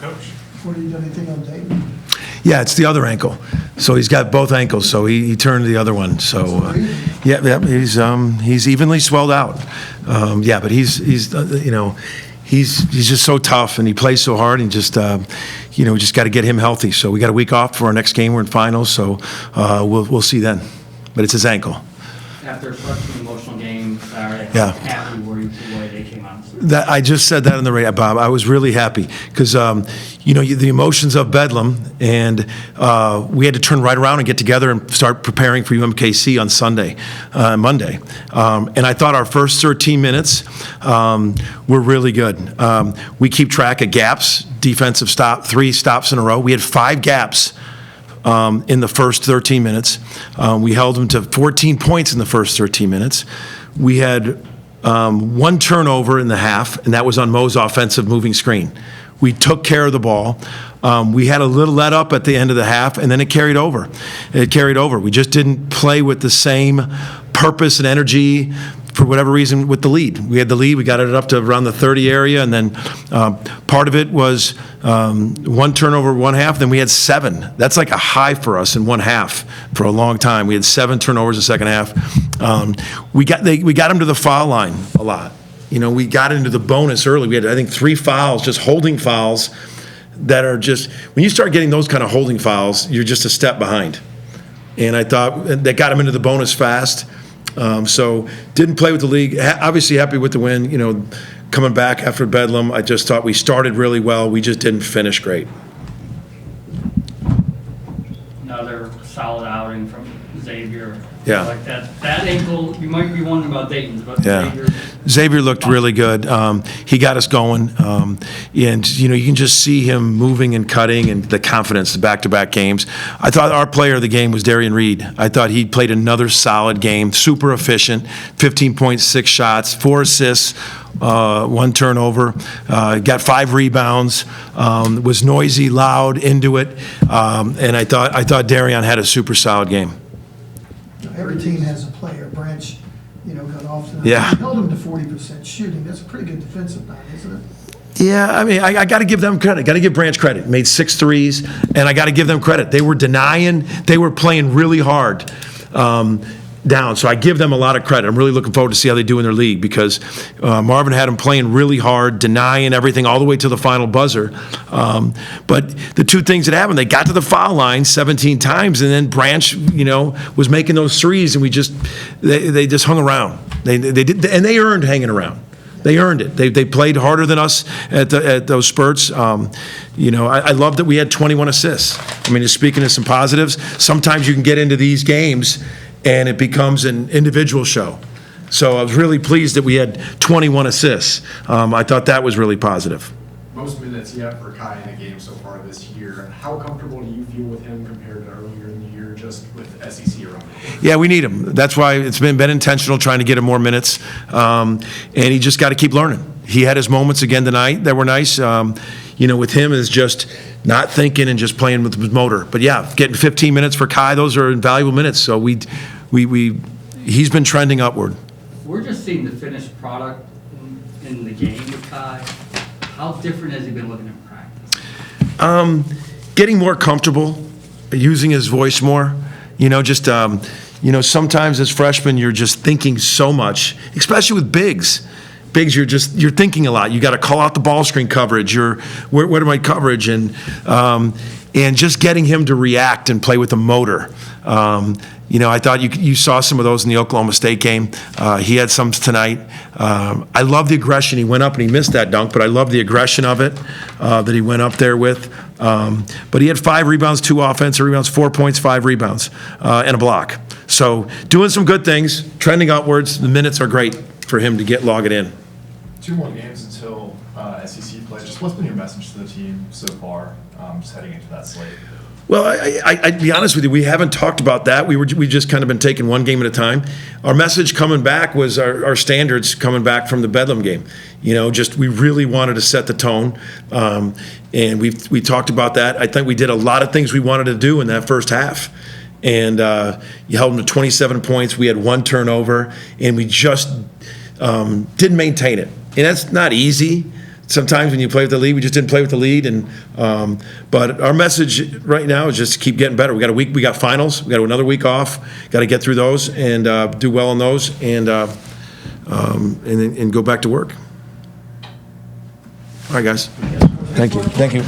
Coach. What, have you done anything on Dayton? Yeah, it's the other ankle. So he's got both ankles, so he turned to the other one. So, yeah, he's evenly swelled out. Yeah, but he's just so tough, and he plays so hard, and just, we just got to get him healthy. So we got a week off for our next game. We're in finals, so we'll see then. But it's his ankle. After such an emotional game Saturday, Yeah. how happy were you with the way they came out? That I just said that in the radio, Bob. I was really happy because the emotions of Bedlam, and we had to turn right around and get together and start preparing for UMKC on Monday. And I thought our first 13 minutes were really good. We keep track of gaps, defensive stop, 3 stops in a row. We had 5 gaps in the first 13 minutes. We held them to 14 points in the first 13 minutes. We had 1 turnover in the half, and that was on Mo's offensive moving screen. We took care of the ball. We had a little let up at the end of the half, and then it carried over. We just didn't play with the same purpose and energy for whatever reason with the lead. We had the lead. We got it up to around the 30 area, and then part of it was 1 turnover, 1 half. Then we had 7. That's like a high for us in 1 half for a long time. We had 7 turnovers in the second half. We got them to the foul line a lot. We got into the bonus early. We had, I think, 3 fouls, just holding fouls that are just, when you start getting those kind of holding fouls, you're just a step behind. And I thought that got them into the bonus fast. So didn't play with the league. Obviously happy with the win. Coming back after Bedlam, I just thought we started really well. We just didn't finish great. Another solid outing from Xavier. Yeah. Like that ankle, you might be wondering about Dayton's, but Yeah. Xavier looked really good. He got us going. And, you can just see him moving and cutting and the confidence, the back-to-back games. I thought our player of the game was Darian Reed. I thought he played another solid game, super efficient, 15.6 shots, 4 assists, 1 turnover, got 5 rebounds, was noisy, loud, into it. And I thought Darian had a super solid game. Every team has a player. Branch, got off tonight. Yeah. You held them to 40% shooting. That's a pretty good defensive night, isn't it? Yeah, I mean, I got to give them credit. Got to give Branch credit. Made 6 threes, and I got to give them credit. They were denying. They were playing really hard down, so I give them a lot of credit. I'm really looking forward to see how they do in their league because Marvin had them playing really hard, denying everything all the way to the final buzzer. But the 2 things that happened, they got to the foul line 17 times, and then Branch, was making those threes, and they just hung around. They did, and they earned hanging around. They earned it. They played harder than us at those spurts. I love that we had 21 assists. I mean, just speaking of some positives, sometimes you can get into these games and it becomes an individual show. So I was really pleased that we had 21 assists. I thought that was really positive. Most minutes yet for Kai in a game so far this year. How comfortable do you feel with him compared to earlier in the year, just with SEC around him? Yeah, we need him. That's why it's been intentional trying to get him more minutes. And he just got to keep learning. He had his moments again tonight that were nice. With him is just not thinking and just playing with his motor. But yeah, getting 15 minutes for Kai, those are invaluable minutes. So he's been trending upward. We're just seeing the finished product in the game with Kai. How different has he been looking at practice? Getting more comfortable, using his voice more. Sometimes as freshmen you're just thinking so much, especially with bigs. Bigs, you're thinking a lot. You got to call out the ball screen coverage. Where my coverage and just getting him to react and play with the motor. I thought you saw some of those in the Oklahoma State game. He had some tonight. I love the aggression. He went up and he missed that dunk, but I love the aggression of it that he went up there with. But he had 5 rebounds, 2 offensive rebounds, 4 points, 5 rebounds, and a block. So doing some good things, trending upwards. The minutes are great for him to log it in. 2 more games until SEC play. Just what's been your message to the team so far, just heading into that slate? Well, I'd be honest with you, we haven't talked about that. We've just kind of been taking one game at a time. Our message coming back was our standards coming back from the Bedlam game. We really wanted to set the tone, and we talked about that. I think we did a lot of things we wanted to do in that first half. And you held them to 27 points. We had 1 turnover, and we just didn't maintain it. And that's not easy sometimes when you play with the lead, we just didn't play with the lead. And but our message right now is just to keep getting better. We got a week. We got finals. We got another week off. Got to get through those and do well on those, and go back to work. All right, guys. Thank you. Thank you.